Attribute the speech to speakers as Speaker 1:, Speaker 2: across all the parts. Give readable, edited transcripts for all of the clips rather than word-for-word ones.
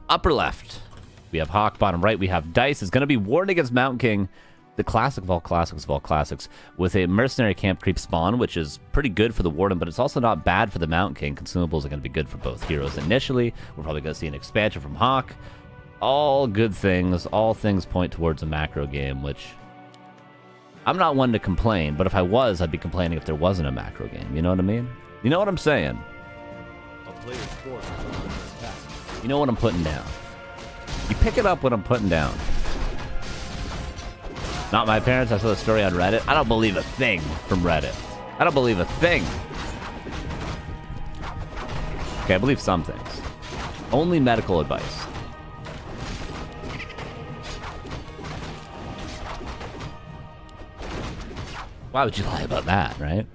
Speaker 1: Upper left, we have Hawk. Bottom right, we have Dice. It's going to be Warden against Mountain King, the classic of all classics of all classics, with a Mercenary Camp Creep spawn, which is pretty good for the Warden, but it's also not bad for the Mountain King. Consumables are going to be good for both heroes initially. We're probably going to see an expansion from Hawk. All good things. All things point towards a macro game, which I'm not one to complain, but if I was, I'd be complaining if there wasn't a macro game. You know what I mean? You know what I'm saying? You know what I'm putting down. You pick it up what I'm putting down. Not my parents. I saw the story on Reddit. I don't believe a thing from Reddit. I don't believe a thing. Okay, I believe some things. Only medical advice. Why would you lie about that, right?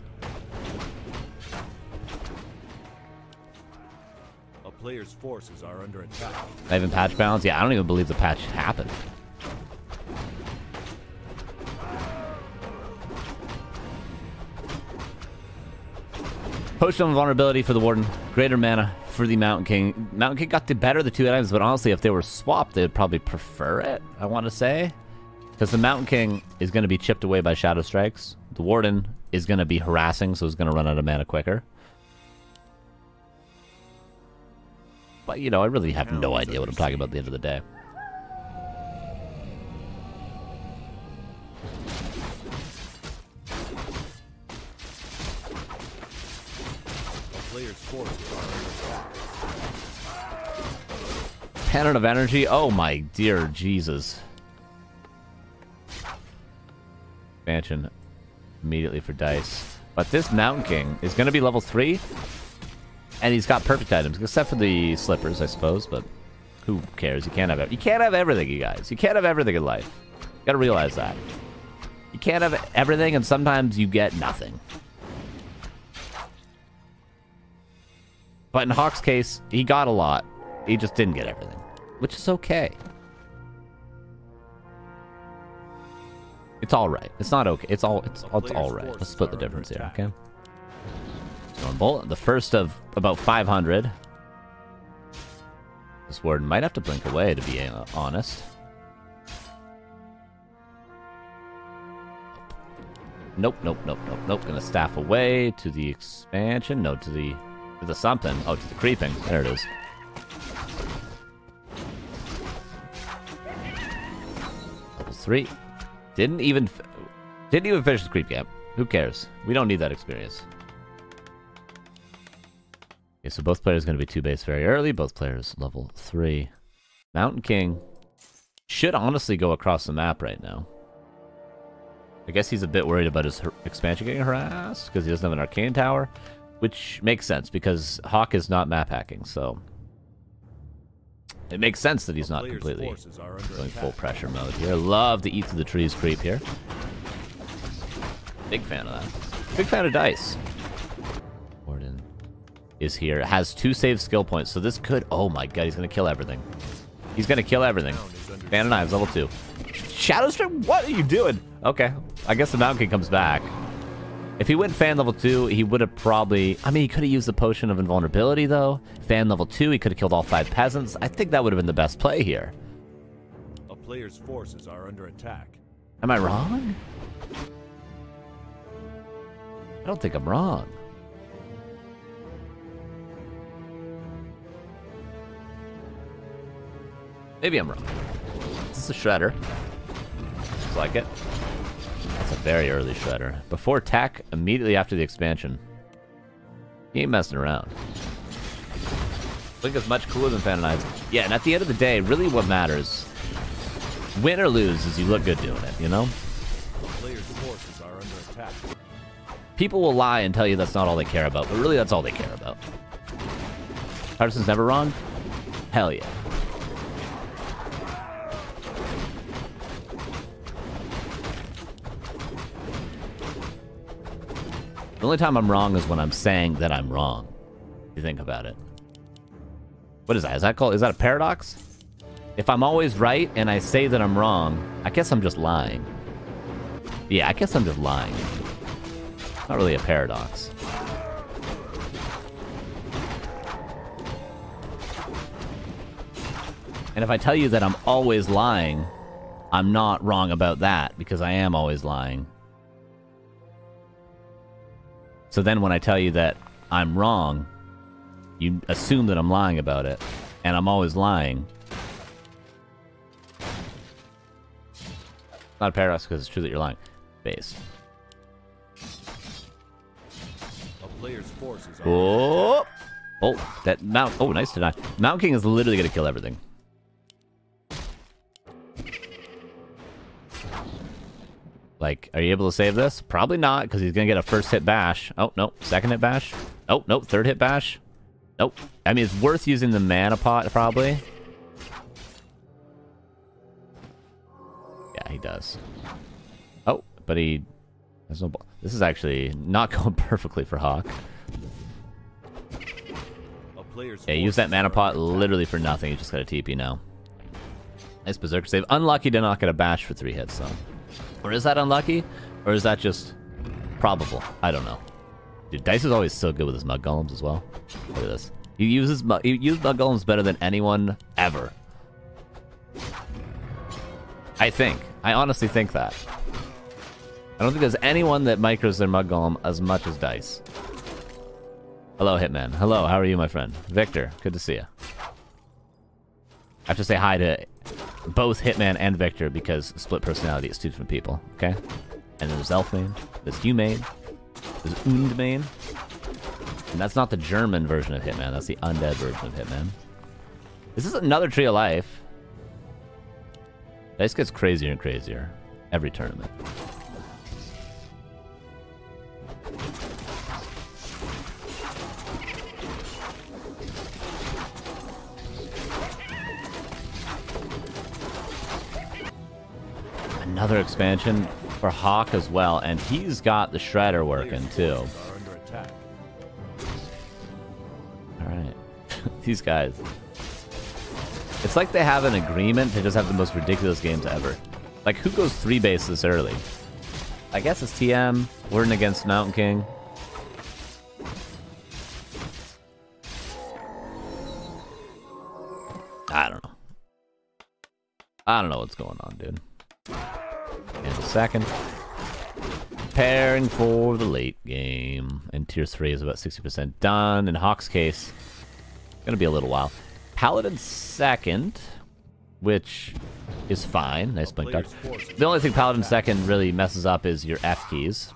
Speaker 2: A player's forces are under attack.
Speaker 1: Not even patch balance? Yeah, I don't even believe the patch happened. Potion of Vulnerability for the Warden. Greater mana for the Mountain King. Mountain King got the better of the two items, but honestly, if they were swapped, they'd probably prefer it, I want to say. Because the Mountain King is going to be chipped away by Shadow Strikes. The Warden is going to be harassing, so it's going to run out of mana quicker. But, you know, I really have no idea what I'm talking about at the end of the day. Cannon of Energy? Oh my dear Jesus. Expansion immediately for Dice. But this Mountain King is going to be level 3. And he's got perfect items, except for the slippers, I suppose. But who cares? You can't have everything, you guys. You can't have everything in life. You gotta realize that. You can't have everything, and sometimes you get nothing. But in Hawk's case, he got a lot. He just didn't get everything, which is okay. It's all right. It's not okay. It's all right. Let's split the difference here, okay? Stormbolt, the first of about 500. This Warden might have to blink away, to be honest. Nope. Gonna staff away to the expansion. No, to the something. Oh, to the creeping. There it is. Level 3. Didn't even finish the creep camp. Who cares? We don't need that experience. Okay, so both players going to be 2 base very early. Both players level 3. Mountain King should honestly go across the map right now. I guess he's a bit worried about his expansion getting harassed because he doesn't have an arcane tower, which makes sense because Hawk is not map hacking, so it makes sense that he's not completely going full pressure mode here. Love to eat through the trees creep here. Big fan of that. Big fan of Dice. Warden is here. Has 2 save skill points, so this could... Oh my god, he's going to kill everything. He's going to kill everything. Fan of Knives, level 2. Shadow Strike? What are you doing? Okay, I guess the Mountain King comes back. If he went Fan level 2, he would have probably... I mean, he could have used the Potion of Invulnerability, though. Fan level 2, he could have killed all 5 peasants. I think that would have been the best play here.
Speaker 2: A player's forces are under attack.
Speaker 1: Am I wrong? I don't think I'm wrong. Maybe I'm wrong. This is a Shredder. Looks like it. That's a very early Shredder. Before tech, immediately after the expansion. He ain't messing around. Blink is much cooler than Fan of Knives. Yeah, and at the end of the day, really what matters, win or lose, is you look good doing it, you know?
Speaker 2: Players' forces are under attack.
Speaker 1: People will lie and tell you that's not all they care about, but really that's all they care about. Partisan's never wrong? Hell yeah. The only time I'm wrong is when I'm saying that I'm wrong. If you think about it. What is that? Is that called? Is that a paradox? If I'm always right and I say that I'm wrong, I guess I'm just lying. Yeah, I guess I'm just lying. It's not really a paradox. And if I tell you that I'm always lying, I'm not wrong about that, because I am always lying. So then when I tell you that I'm wrong, you assume that I'm lying about it, and I'm always lying. Not a paradox because it's true that you're lying. Base.
Speaker 2: A player's forces are
Speaker 1: Oh! Oh, that Mount... Oh, nice deny. Mount King is literally going to kill everything. Like, are you able to save this? Probably not, because he's going to get a first hit bash. Oh, no. Second hit bash. Oh, no. Third hit bash. Nope. I mean, it's worth using the mana pot, probably. Yeah, he does. Oh, but he... There's no ball. This is actually not going perfectly for Hawk. Yeah, use that mana pot literally for nothing. You just got a TP now. Nice Berserker save. Unlucky to not get a bash for 3 hits, though. Or is that unlucky? Or is that just probable? I don't know. Dude, Dice is always so good with his Mud Golems as well. Look at this. He uses Mud Golems better than anyone ever. I think. I honestly think that. I don't think there's anyone that micros their Mud Golem as much as Dice. Hello, Hitman. Hello, how are you, my friend? Victor, good to see you. I have to say hi to both Hitman and Victor because split personality is 2 different people, okay? And then there's Elfmane, there's Humane, there's Undmane. And that's not the German version of Hitman, that's the undead version of Hitman. This is another Tree of Life. Dice gets crazier and crazier every tournament. Another expansion for Hawk as well, and he's got the Shredder working too. Alright. These guys. It's like they have an agreement to just have the most ridiculous games ever. Like, who goes 3 base this early? I guess it's TM. Warden against Mountain King. I don't know. I don't know what's going on, dude. And a second. Preparing for the late game. And tier 3 is about 60% done. In Hawk's case, gonna be a little while. Paladin second, which is fine. Nice blink dart. The only thing Paladin second really messes up is your F keys.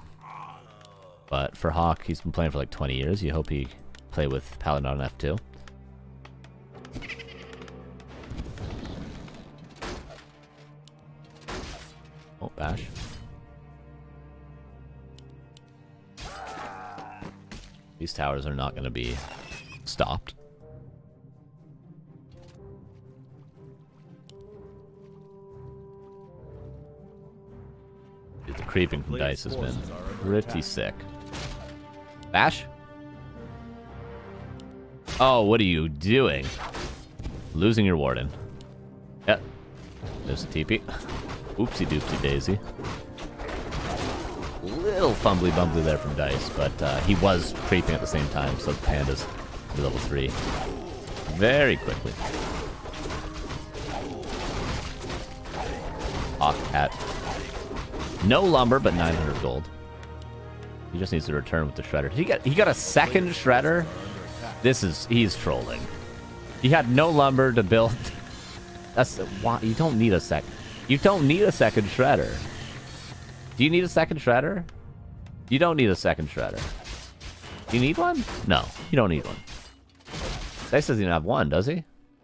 Speaker 1: But for Hawk, he's been playing for like 20 years. You hope he play with Paladin on F2. Oh, bash. These towers are not going to be stopped. Dude, the creeping from Dice has been pretty sick. Bash? Oh, what are you doing? Losing your Warden. Yep. There's a TP. Oopsie doopsie daisy. Little fumbly bumbly there from Dice, but he was creeping at the same time, so the Panda's level 3 very quickly. Hawk at no lumber, but 900 gold. He just needs to return with the Shredder. He got a second Shredder? He's trolling. He had no lumber to build. That's why you don't need a second. You don't need a second Shredder. Do you need a second Shredder? You don't need a second Shredder. Do you need one? No, you don't need one. Dice doesn't even have one, does he?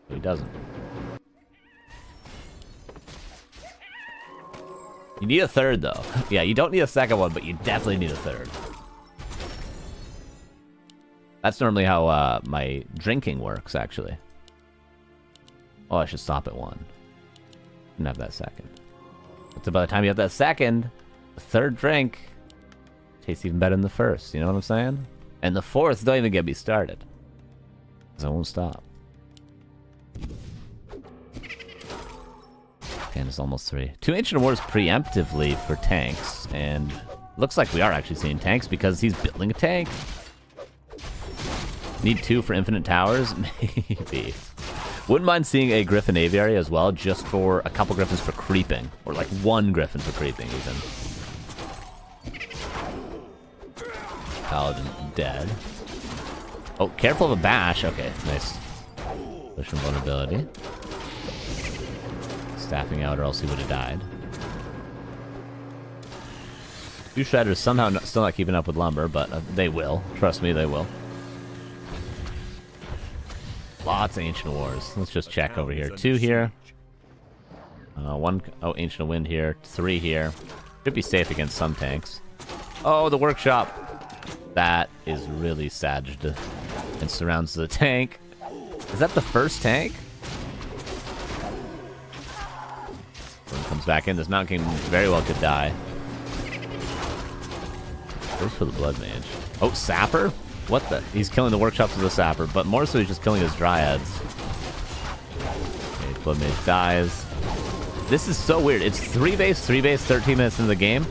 Speaker 1: He doesn't. You need a third, though. Yeah, you don't need a second one, but you definitely need a third. That's normally how my drinking works, actually. Oh, I should stop at 1. And have that second. So by the time you have that second, the third drink tastes even better than the first. You know what I'm saying? And the fourth, don't even get me started. Because I won't stop. And it's almost 3. 2 Ancient Wars preemptively for tanks. And looks like we are actually seeing tanks because he's building a tank. Need 2 for infinite towers? Maybe. Wouldn't mind seeing a Griffin Aviary as well, just for a couple Griffins for creeping. Or like one Griffin for creeping, even. Paladin dead. Oh, careful of a bash. Okay, nice. Push from vulnerability. Staffing out or else he would have died. Two Shredders somehow still not keeping up with Lumber, but they will. Trust me, they will. Lots of Ancient Wars. Let's just check over here. 2 here. One, oh, Ancient Wind here. 3 here. Should be safe against some tanks. Oh, the Workshop. That is really sagged and surrounds the tank. Is that the first tank? When it comes back in, this Mountain King very well could die. Goes for the Blood Mage. Oh, Sapper? What the? He's killing the Workshops with the Sapper, but more so he's just killing his Dryads. Okay, Blood Mage dies. This is so weird. It's 3 base, 13 minutes into the game,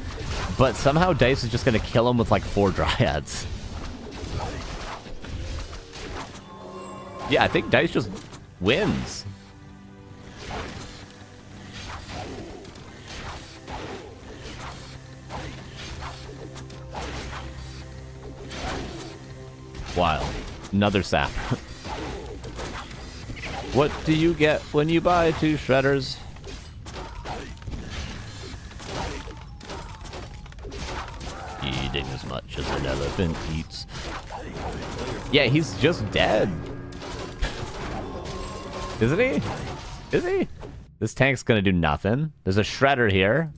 Speaker 1: but somehow Dice is just going to kill him with like 4 Dryads. Yeah, I think Dice just wins. Wild. Another sap. What do you get when you buy 2 Shredders? Eating as much as an elephant eats. Yeah, he's just dead. Isn't he? Is he? This tank's gonna do nothing. There's a Shredder here.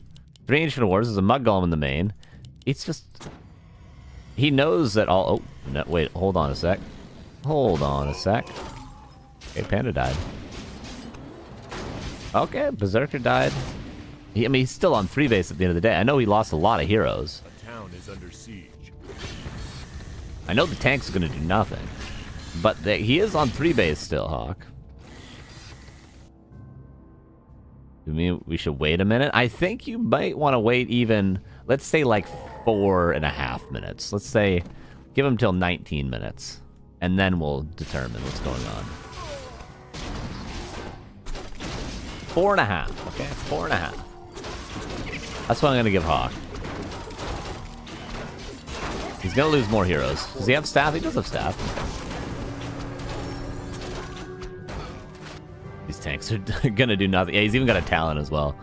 Speaker 1: 3 Ancient Wars. There's a Mud Golem in the main. It's just... He knows that all... Oh, no, wait, hold on a sec. Hold on a sec. Okay, Panda died. Okay, Berserker died. I mean, he's still on 3 base at the end of the day. I know he lost a lot of heroes.
Speaker 2: A town is under siege.
Speaker 1: I know the tank's gonna do nothing. But he is on 3 base still, Hawk. You mean we should wait a minute? I think you might want to wait even, let's say like 4.5 minutes. Let's say, give him till 19 minutes. And then we'll determine what's going on. 4.5, okay? 4.5. That's what I'm going to give Hawk. He's going to lose more heroes. Does he have staff? He does have staff. Okay. These tanks are going to do nothing. Yeah, he's even got a Talon as well.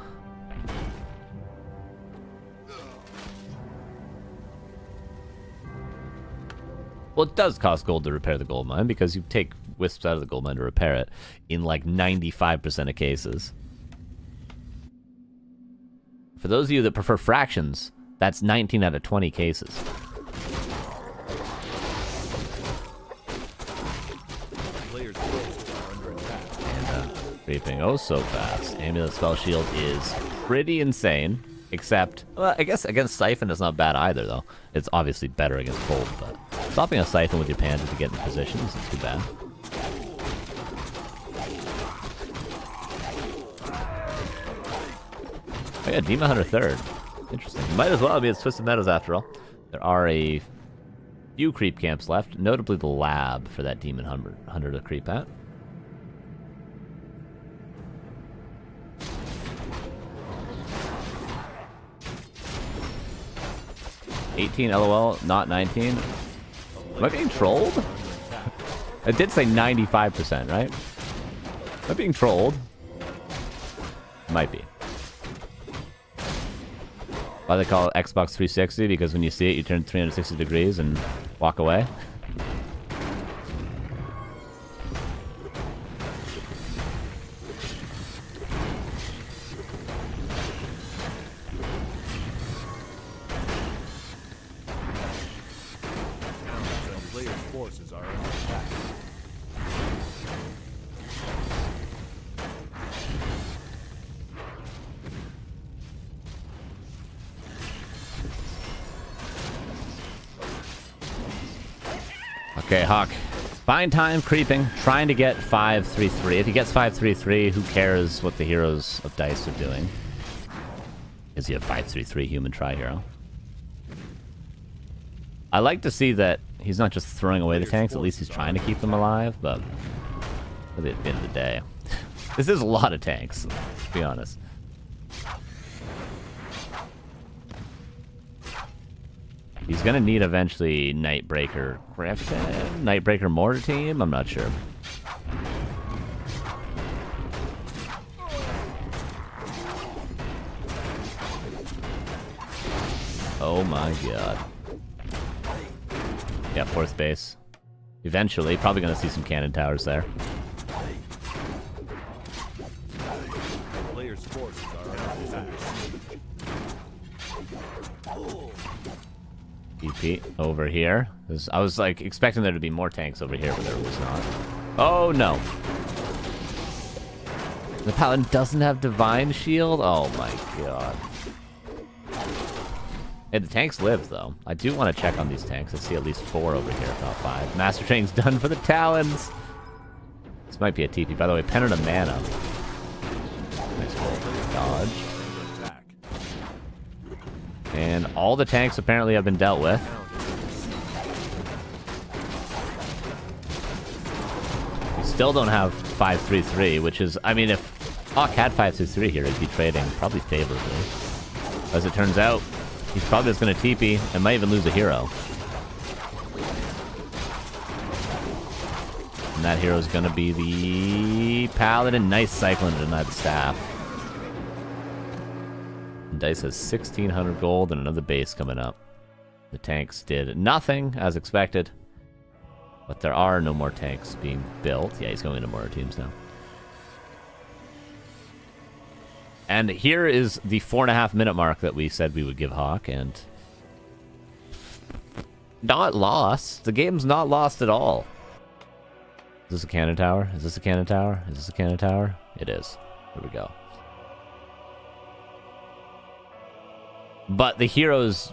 Speaker 1: Well, it does cost gold to repair the gold mine because you take wisps out of the gold mine to repair it in like 95% of cases. For those of you that prefer fractions, that's 19 out of 20 cases.
Speaker 2: Players' forces are under attack.
Speaker 1: And creeping oh so fast. Amulet Spell Shield is pretty insane. Except, well, I guess against Siphon is not bad either, though. It's obviously better against Cold, but stopping a Siphon with your Panda to get in position isn't too bad. Oh yeah, Demon Hunter 3rd. Interesting. Might as well be at Twisted Meadows after all. There are a few creep camps left, notably the lab for that Demon Hunter to creep at. $18 LOL, not 19. Am I being trolled? It did say 95%, right? Am I being trolled? Might be. Why they call it Xbox 360? Because when you see it, you turn 360 degrees and walk away.
Speaker 2: Forces are under attack.
Speaker 1: Okay, Hawk. Fine time creeping, trying to get 5-3-3. If he gets 5-3-3, who cares what the heroes of Dice are doing? Is he a 5-3-3 human tri-hero? I like to see that he's not just throwing away the tanks, at least he's trying to keep them alive, but at the end of the day. This is a lot of tanks, to be honest. He's gonna need eventually Nightbreaker Griffin, Nightbreaker Mortar Team. I'm not sure. Oh my god. Yeah, 4th base. Eventually, probably gonna see some cannon towers there.
Speaker 2: Players' forces are under attack.
Speaker 1: EP over here. I was like expecting there to be more tanks over here, but there was not. Oh no. The Paladin doesn't have Divine Shield? Oh my god. Hey, the tanks live, though. I do want to check on these tanks. I see at least 4 over here, if not 5. Master Training's done for the Talons. This might be a TP. By the way, Pennant of Mana. Nice roll. Dodge. And all the tanks apparently have been dealt with. We still don't have 5-3-3, which is... I mean, if Hawk had 5-3-3 here, he'd be trading probably favorably. As it turns out, he's probably just going to TP and might even lose a hero. And that hero is going to be the Paladin. Nice cycling to deny the staff. And Dice has 1,600 gold and another base coming up. The tanks did nothing, as expected. But there are no more tanks being built. Yeah, he's going into mortar teams now. And here is the 4.5 minute mark that we said we would give Hawk, and not lost. The game's not lost at all. Is this a cannon tower? Is this a cannon tower? Is this a cannon tower? It is. Here we go. But the heroes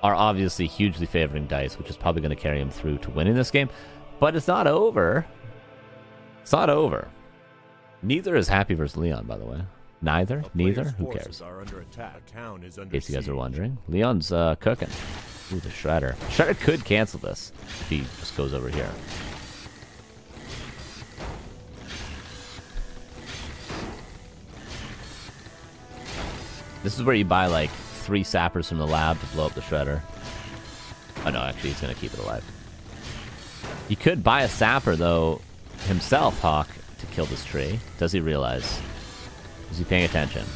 Speaker 1: are obviously hugely favoring Dice, which is probably going to carry him through to winning this game. But it's not over. It's not over. Neither is Happy versus Leon, by the way. Neither? Who cares? In case you guys are wondering. Leon's cooking. Ooh, the Shredder. Shredder could cancel this if he just goes over here. This is where you buy like 3 sappers from the lab to blow up the Shredder. Oh no, actually he's going to keep it alive. He could buy a sapper though himself, Hawk, to kill this tree. Does he realize? Is he paying attention?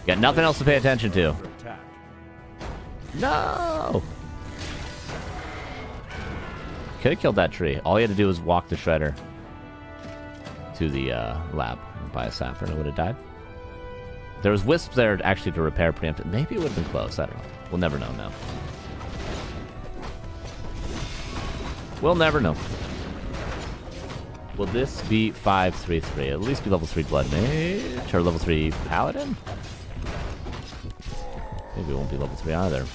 Speaker 1: Got nothing else to pay attention to. No! Could have killed that tree. All he had to do was walk the Shredder to the lab and buy a sapper and it would have died. There was Wisps there actually to repair preemptive. Maybe it would have been close. I don't know. We'll never know now. We'll never know. Will this be 5-3-3? At least be level 3 Blood Mage or level 3 Paladin? Maybe it won't be level 3 either.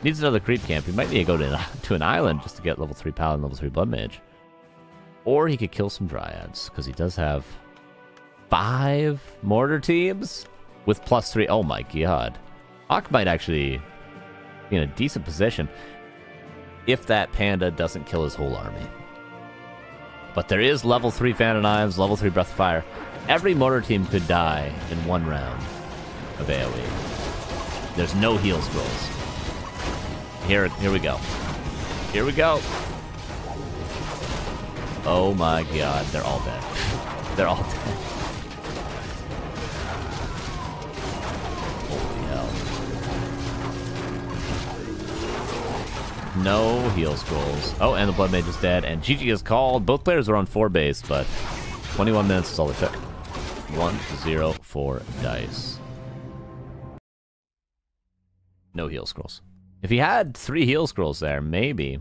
Speaker 1: Needs another creep camp. He might need to go to an island just to get level 3 Paladin, level 3 Blood Mage. Or he could kill some Dryads, because he does have 5 mortar teams with +3. Oh my god. Hawk might actually be in a decent position if that panda doesn't kill his whole army. But there is level 3 Fan of Knives, level 3 Breath of Fire. Every mortar team could die in 1 round of AoE. There's no heal scrolls. Here we go. Here we go. Oh my god, they're all dead. They're all dead. Holy hell. No heal scrolls. Oh, and the Blood Mage is dead, and GG is called. Both players were on 4 base, but 21 minutes is all it took. 1-0 for Dice. No heal scrolls. If he had 3 heal scrolls there, maybe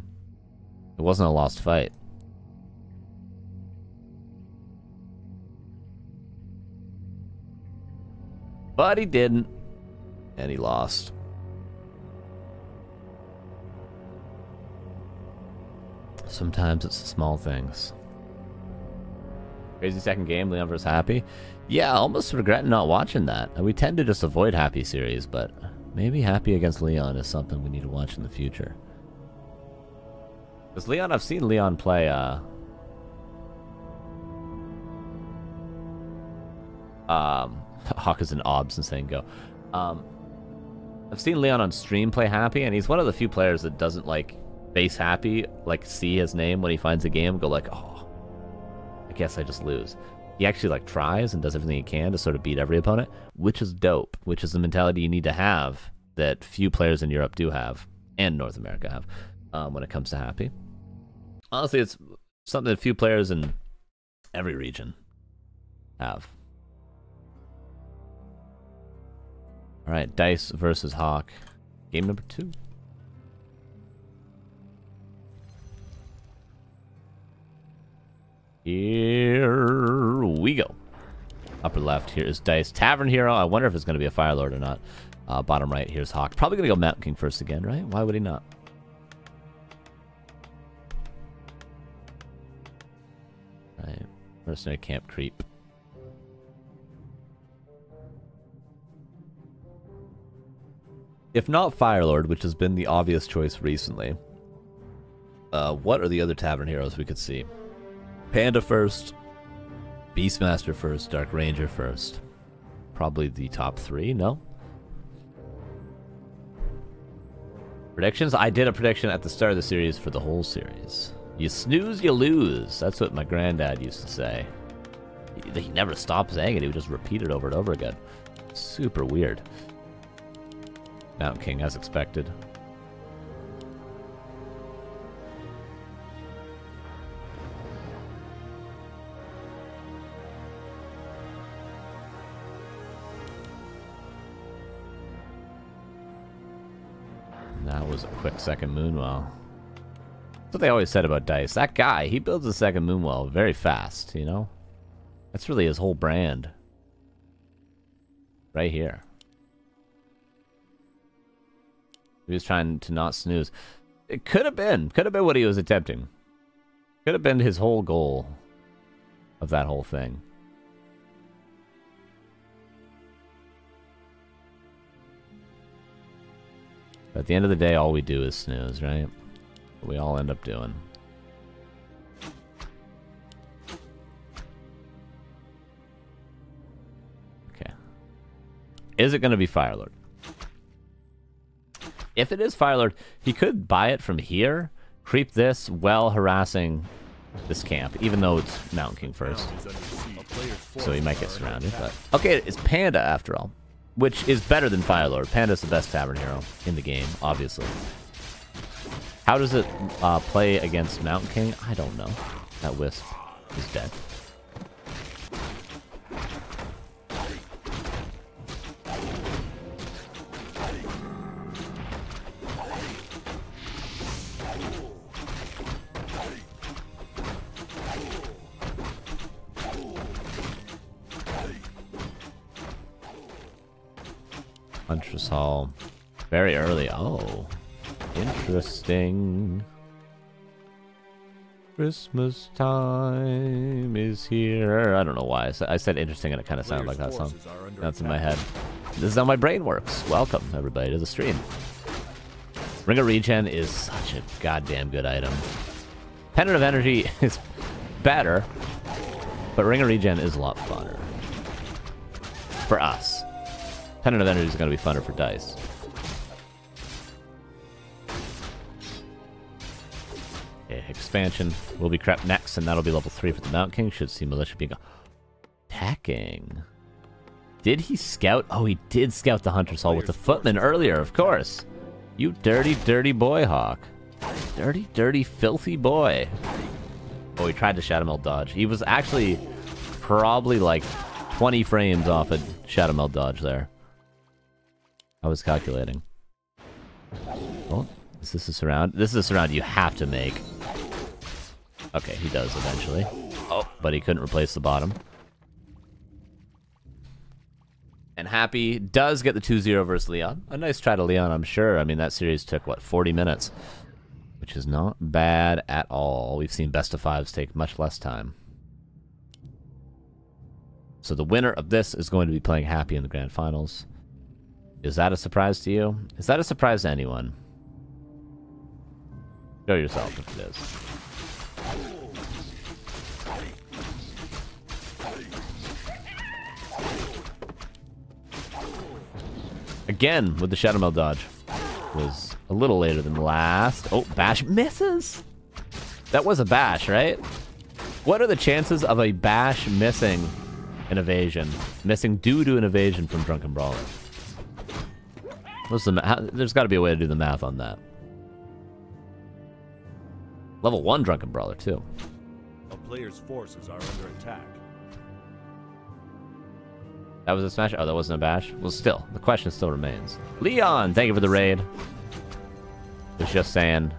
Speaker 1: it wasn't a lost fight. But he didn't, and he lost. Sometimes it's the small things. Crazy second game, Leon vs. Happy. Yeah, almost regretting not watching that. We tend to just avoid Happy series, but maybe Happy against Leon is something we need to watch in the future. Because Leon, I've seen Leon play Hawk is in obs and saying go. I've seen Leon on stream play Happy, and he's one of the few players that doesn't like base Happy, like see his name when he finds a game, go like, oh, I guess I just lose. He actually like tries and does everything he can to sort of beat every opponent, which is dope, which is the mentality you need to have that few players in Europe do have, and North America have, when it comes to Happy. Honestly, it's something that few players in every region have. All right, Dice versus Hawk. Game number 2. Here we go. Upper left, here is Dice. Tavern Hero, I wonder if it's going to be a Fire Lord or not. Bottom right, here's Hawk. Probably going to go Mountain King first again, right? Why would he not? Right, Mercenary Camp Creep. If not Firelord, which has been the obvious choice recently, what are the other Tavern Heroes we could see? Panda first, Beastmaster first, Dark Ranger first. Probably the top 3, no? Predictions? I did a prediction at the start of the series for the whole series. You snooze, you lose. That's what my granddad used to say. He never stopped saying it, he would just repeat it over and over again. Super weird. Mountain King, as expected. That was a quick second Moonwell. That's what they always said about Dice. That guy, he builds a second Moonwell very fast, you know? That's really his whole brand. Right here. He was trying to not snooze. It could have been what he was attempting. Could have been his whole goal of that whole thing. But at the end of the day, all we do is snooze, right? We all end up doing. Okay. Is it going to be Firelord? If it is Firelord, he could buy it from here, creep this while harassing this camp, even though it's Mountain King first. So he might get surrounded. But okay, it's Panda after all, which is better than Firelord. Panda's the best Tavern Hero in the game, obviously. How does it play against Mountain King? I don't know. That Wisp is dead. Huntress Hall. Very early. Oh. Interesting. Christmas time is here. I don't know why. I said interesting and it kind of sounded like that song. That's in my head. This is how my brain works. Welcome, everybody, to the stream. Ring of Regen is such a goddamn good item. Pendant of Energy is better, but Ring of Regen is a lot funner. For us. Pendant of Energy is going to be funner for Dice. Okay, expansion will be crept next, and that'll be level 3 for the Mountain King. Should see Militia being attacking. Did he scout? Oh, he did scout the Hunter's Hall with the Footman earlier, of course. You dirty, dirty boy, Hawk. Dirty, dirty, filthy boy. Oh, he tried to Shadow Meld dodge. He was actually probably like 20 frames off a Shadow Meld dodge there. I was calculating. Oh, is this a surround? This is a surround you have to make. Okay, he does eventually. Oh, but he couldn't replace the bottom. And Happy does get the 2-0 versus Leon. A nice try to Leon, I'm sure. I mean, that series took, what, 40 minutes? Which is not bad at all. We've seen best of 5s take much less time. So the winner of this is going to be playing Happy in the Grand Finals. Is that a surprise to you? Is that a surprise to anyone? Show yourself if it is. Again, with the Shadow Meld dodge. Was a little later than last. Oh, bash misses! That was a bash, right? What are the chances of a bash missing an evasion? Missing due to an evasion from Drunken Brawler? There's got to be a way to do the math on that. Level 1 Drunken Brawler, too.
Speaker 2: A player's forces are under attack.
Speaker 1: That was a smash? Oh, that wasn't a bash? Well, still, the question still remains. Leon, thank you for the raid. Was just saying,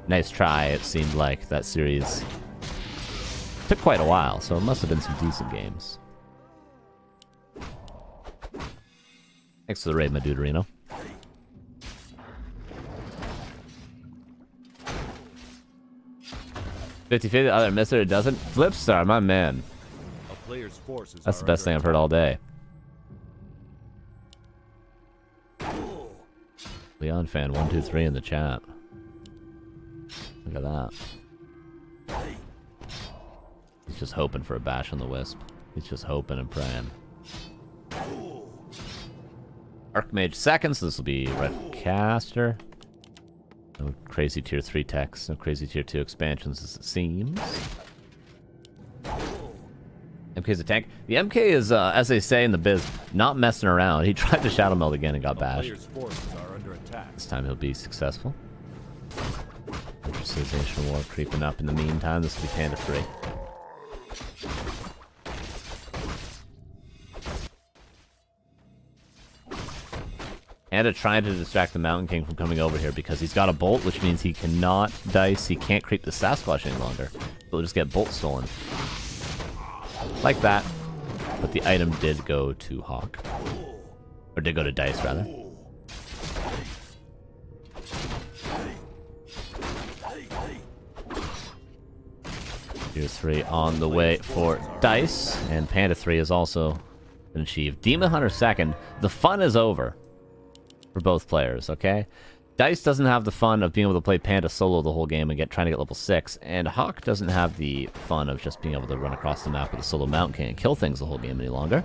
Speaker 1: nice try. It seemed like that series took quite a while, so it must have been some decent games. Thanks for the raid, my dude Reno. 50-50, either miss it or doesn't. Flipstar, my man.
Speaker 2: A player's forces
Speaker 1: That's the
Speaker 2: are
Speaker 1: best thing
Speaker 2: under
Speaker 1: I've heard all day. Leon fan 123 in the chat. Look at that. He's just hoping for a bash on the Wisp. He's just hoping and praying. Archmage second, so this will be Rifle Caster. No crazy tier 3 techs, no crazy tier 2 expansions as it seems. MK's a tank. The MK is, as they say in the biz, not messing around. He tried to Shadow Meld again and got bashed. This time he'll be successful. Industrialization war creeping up in the meantime. This will be Panda 3. Panda trying to distract the Mountain King from coming over here because he's got a bolt, which means he cannot dice. He can't creep the Sasquatch any longer. He'll just get bolt stolen. Like that. But the item did go to Hawk. Or did go to Dice, rather. Tier 3 on the way for Dice. And Panda 3 is also been achieved. Demon Hunter second. The fun is over for both players, okay? Dice doesn't have the fun of being able to play Panda solo the whole game and trying to get level 6, and Hawk doesn't have the fun of just being able to run across the map with a solo Mountain King and kill things the whole game any longer.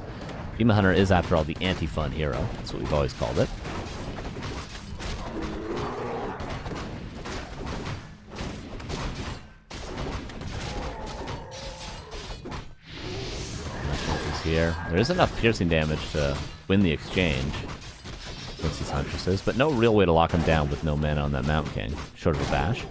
Speaker 1: Demon Hunter is, after all, the anti-fun hero. That's what we've always called it. Here. There is enough piercing damage to win the exchange against these Huntresses, but no real way to lock him down with no mana on that Mountain King, short of a bash.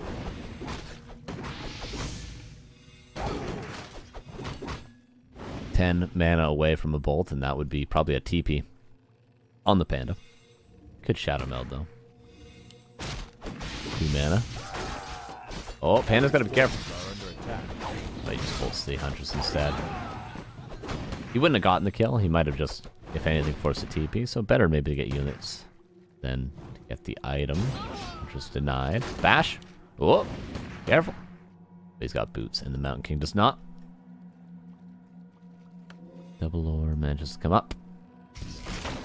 Speaker 1: $10 mana away from a bolt, and that would be probably a TP on the Panda. Could Shadow Meld, though. 2 mana. Oh, Panda's got to be careful. Oh, he just bolts the Huntress instead. He wouldn't have gotten the kill. He might have just, if anything, forced a TP. So better maybe to get units than to get the item, which was denied. Bash. Oh, careful. He's got boots, and the Mountain King does not. Double Lore manages to come up.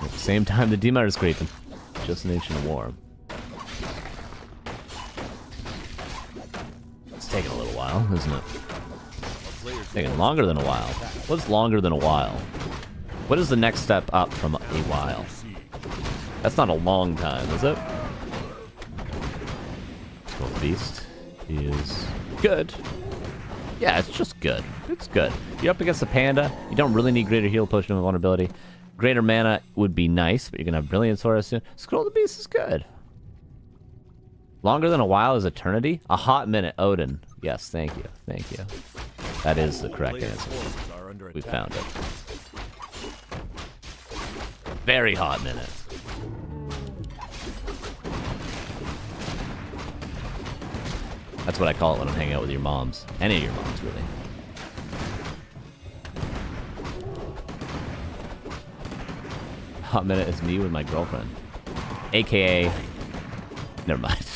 Speaker 1: At the same time, the Demon is creeping. Just an Ancient War. It's taking a little while, isn't it? Taking longer than a while. What's longer than a while? What is the next step up from a while? That's not a long time, is it? Well, Beast is good. Yeah, it's just good. It's good. You're up against the Panda. You don't really need Greater Heal, Potion of Vulnerability. Greater Mana would be nice, but you're going to have Brilliant Sword soon. Scroll the Beast is good. Longer than a while is eternity? A hot minute, Odin. Yes, thank you. Thank you. That is the correct answer. We found it. Very hot minute. That's what I call it when I'm hanging out with your moms. Any of your moms, really. Hot minute is me with my girlfriend. AKA... Never mind.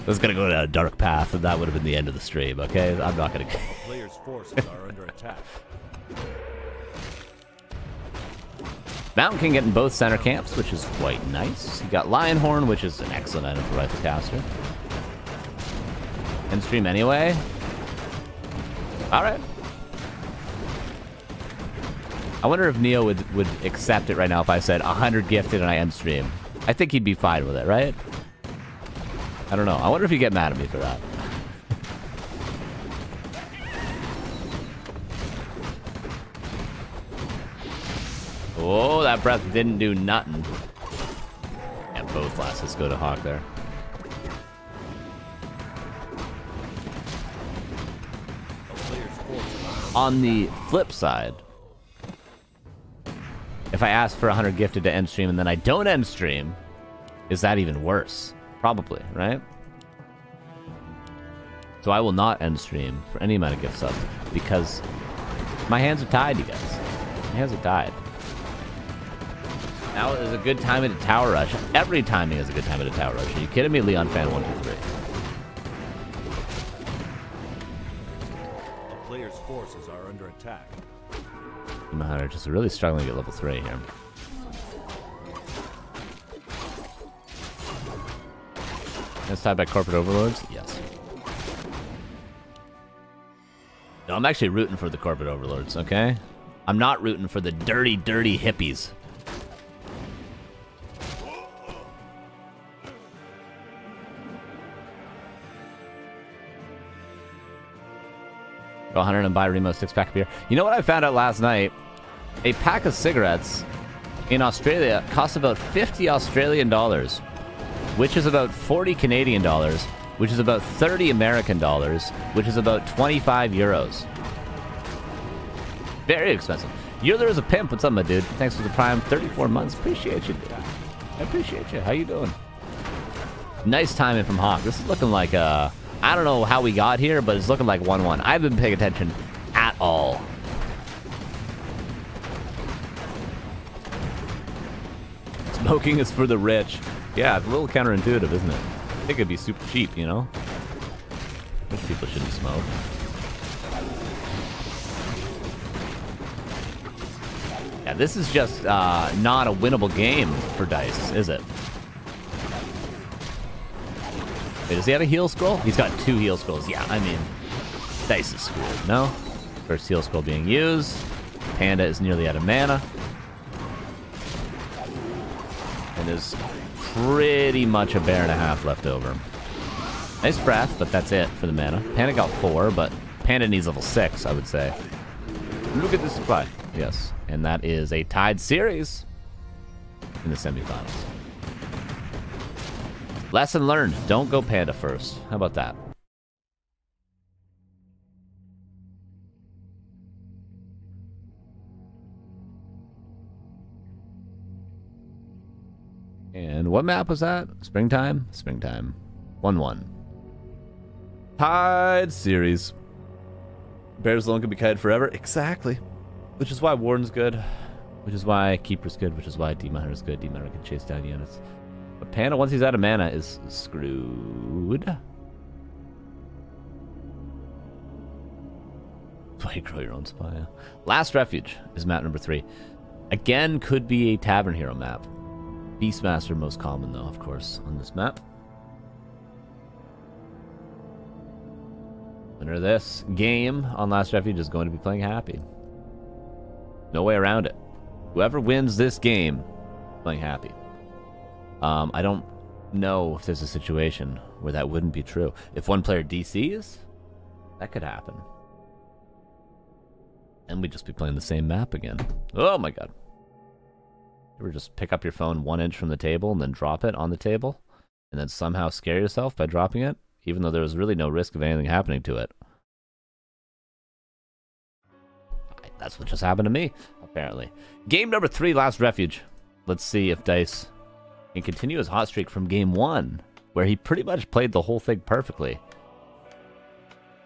Speaker 1: I was gonna go down a dark path, and that would have been the end of the stream. Okay, I'm not gonna.
Speaker 2: Players' forces are under attack.
Speaker 1: Mountain King getting both center camps, which is quite nice. You got Lionhorn, which is an excellent item for Rifle Caster. End stream anyway. All right. I wonder if Neo would accept it right now if I said 100 gifted and I end stream. I think he'd be fine with it, right? I don't know. I wonder if he'd get mad at me for that. Oh, that breath didn't do nothing. And both lasts go to Hawk there. On the flip side, if I ask for 100 gifted to end stream and then I don't end stream, is that even worse? Probably, right? So I will not end stream for any amount of gift subs because my hands are tied, you guys. My hands are tied. Now is a good time at a tower rush. Every timing is a good time at a tower rush. Are you kidding me? Leon fan 123.
Speaker 2: A player's forces are under attack.
Speaker 1: Hunter just really struggling to get level 3 here. It's tied by corporate overlords? Yes. No, I'm actually rooting for the corporate overlords, okay? I'm not rooting for the dirty, dirty hippies. Go 100 and buy Remo 6-pack of beer. You know what I found out last night? A pack of cigarettes in Australia costs about 50 Australian dollars, which is about 40 Canadian dollars, which is about 30 American dollars, which is about 25 euros. Very expensive. You're there as a pimp. What's up, my dude? Thanks for the prime. 34 months. Appreciate you. I appreciate you. How you doing? Nice timing from Hawk. This is looking like a... I don't know how we got here, but it's looking like 1-1. I haven't been paying attention at all. Smoking is for the rich. Yeah, it's a little counterintuitive, isn't it? I think it'd be super cheap, you know? Rich people shouldn't smoke. Yeah, this is just not a winnable game for DICE, is it? Wait, does he have a heal scroll? He's got 2 heal scrolls. Yeah, I mean, DICE is screwed, no? First heal scroll being used. Panda is nearly out of mana. And there's pretty much a bear and a half left over. Nice breath, but that's it for the mana. Panda got 4, but Panda needs level 6, I would say. Look at the supply. Yes, and that is a tied series in the semifinals. Lesson learned. Don't go Panda first. How about that? And what map was that? Springtime? Springtime. 1-1. Tied series. Bears alone can be kited forever. Exactly. Which is why Warden's good. Which is why Keeper's good. Which is why Demon Hunter's good. Demon Hunter can chase down units. But Panda, once he's out of mana, is screwed. That's why you grow your own supply. Yeah. Last Refuge is map number 3. Again, could be a Tavern Hero map. Beastmaster most common, though, of course, on this map. Winner of this game on Last Refuge is going to be playing happy. No way around it. Whoever wins this game, playing happy. I don't know if there's a situation where that wouldn't be true. If one player DCs, that could happen. And we'd just be playing the same map again. Oh my god. You ever just pick up your phone 1 inch from the table and then drop it on the table? And then somehow scare yourself by dropping it? Even though there was really no risk of anything happening to it. That's what just happened to me, apparently. Game number 3, Last Refuge. Let's see if DICE can continue his hot streak from game 1, where he pretty much played the whole thing perfectly.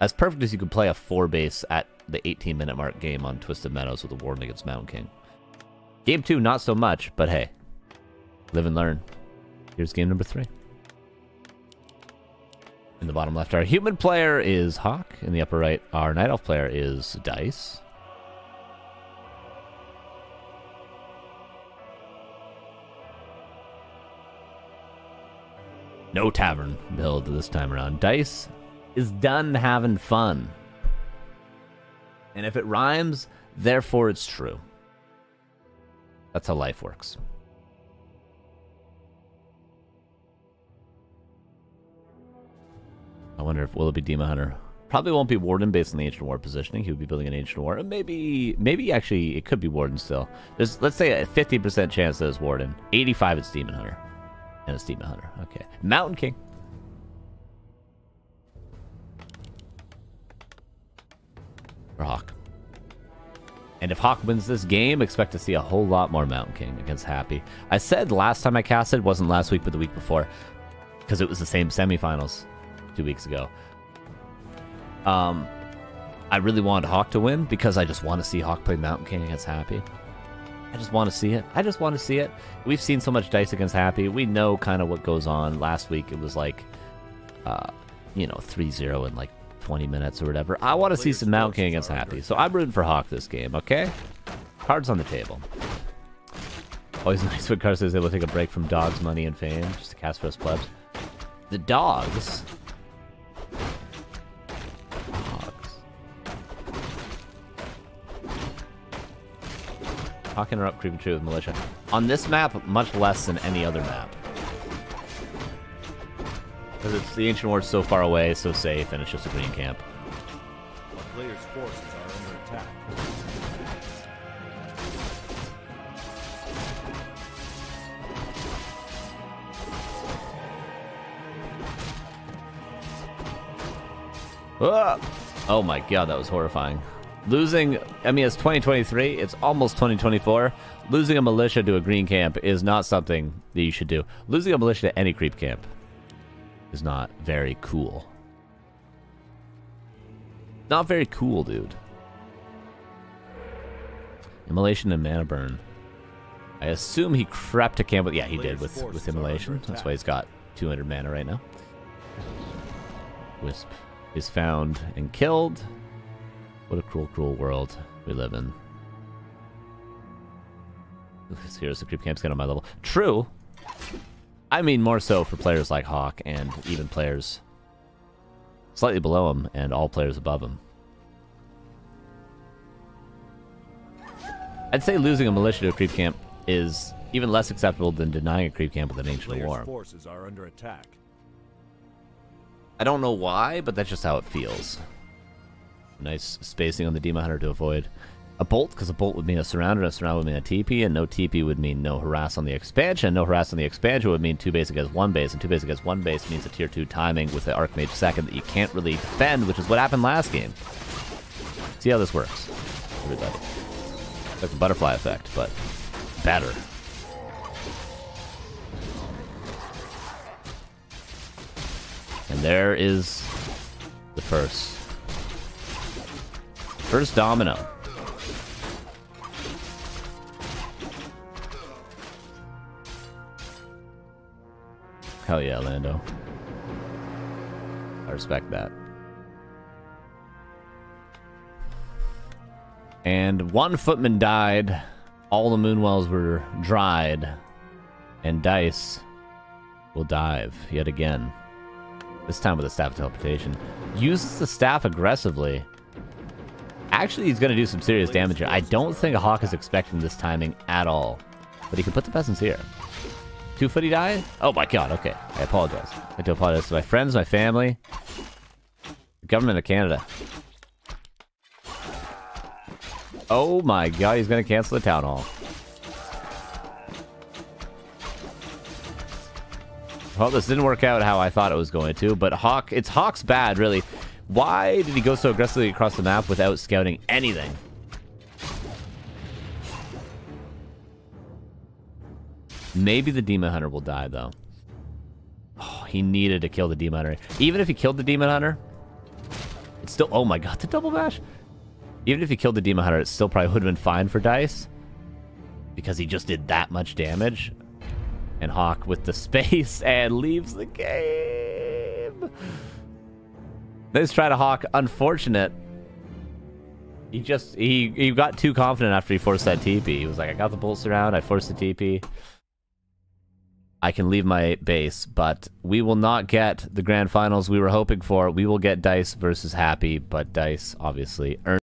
Speaker 1: As perfect as you could play a 4-base at the 18-minute mark game on Twisted Meadows with a Warden against Mountain King. Game 2, not so much, but hey, live and learn. Here's game number 3. In the bottom left, our human player is Hawk. In the upper right, our Night Elf player is DICE. No tavern build this time around. DICE is done having fun. And if it rhymes, therefore it's true. That's how life works. I wonder if will it be Demon Hunter? Probably won't be Warden based on the Ancient War positioning. He would be building an Ancient War. Maybe actually it could be Warden still. There's, let's say, a 50% chance that it's Warden. 85 it's Demon Hunter. And it's Demon Hunter. Okay. Mountain King. For Hawk. And if Hawk wins this game, expect to see a whole lot more Mountain King against Happy. I said last time I casted, wasn't last week, but the week before. Because it was the same semifinals 2 weeks ago. I really wanted Hawk to win because I just want to see Hawk play Mountain King against Happy. I just want to see it. I just want to see it. We've seen so much dice against Happy. We know kind of what goes on. Last week it was like, 3-0 in like 20 minutes or whatever. I want to see some Mountain King against Happy. So I'm rooting for Hawk this game, okay? Cards on the table. Always nice when Carson is able to take a break from dogs, money, and fame just to cast for us plebs. The dogs... Hawk interrupt creeping tree with militia. On this map, much less than any other map. Because it's the Ancient War is so far away, so safe, and it's just a green camp.
Speaker 2: A player's forces are under attack.
Speaker 1: Ah! Oh my god, that was horrifying. Losing, I mean, it's 2023, it's almost 2024. Losing a militia to a green camp is not something that you should do. Losing a militia to any creep camp is not very cool. Not very cool, dude. Immolation and Mana Burn. I assume he crept a camp with... Yeah, he did with Immolation. That's why he's got 200 mana right now. Wisp is found and killed. What a cruel, cruel world we live in. Here's the creep camps get on my level. True. I mean more so for players like Hawk and even players slightly below him and all players above him. I'd say losing a militia to a creep camp is even less acceptable than denying a creep camp with an Ancient War.
Speaker 2: Forces are under attack.
Speaker 1: I don't know why, but that's just how it feels. Nice spacing on the Demon Hunter to avoid a bolt, because a bolt would mean a surround, and a surround would mean a TP, and no TP would mean no harass on the expansion. No harass on the expansion would mean 2 base against 1 base, and 2 base against 1 base means a tier 2 timing with the Archmage second that you can't really defend, which is what happened last game. See how this works, everybody. Like the butterfly effect, but better. And there is the first domino. Hell yeah, Lando. I respect that. And one footman died. All the moonwells were dried. And Dice will dive yet again. This time with a staff of teleportation. Uses the staff aggressively. Actually, he's going to do some serious damage here. I don't think a Hawk is expecting this timing at all. But he can put the peasants here. 2-foot die? Oh my god, okay. I apologize. I do apologize to my friends, my family. The government of Canada. Oh my god, he's going to cancel the town hall. Well, this didn't work out how I thought it was going to, but Hawk, it's Hawk's bad, really. Why did he go so aggressively across the map without scouting anything? Maybe the Demon Hunter will die, though. Oh, he needed to kill the Demon Hunter. Even if he killed the Demon Hunter, it's still... Oh my god, the double bash! Even if he killed the Demon Hunter, it still probably would have been fine for Dice. Because he just did that much damage. And Hawk with the space and leaves the game. Nice try to Hawk. Unfortunate. He got too confident after he forced that TP. He was like, I got the bolts around, I forced the TP. I can leave my base, but we will not get the grand finals we were hoping for. We will get Dice versus Happy, but Dice obviously earned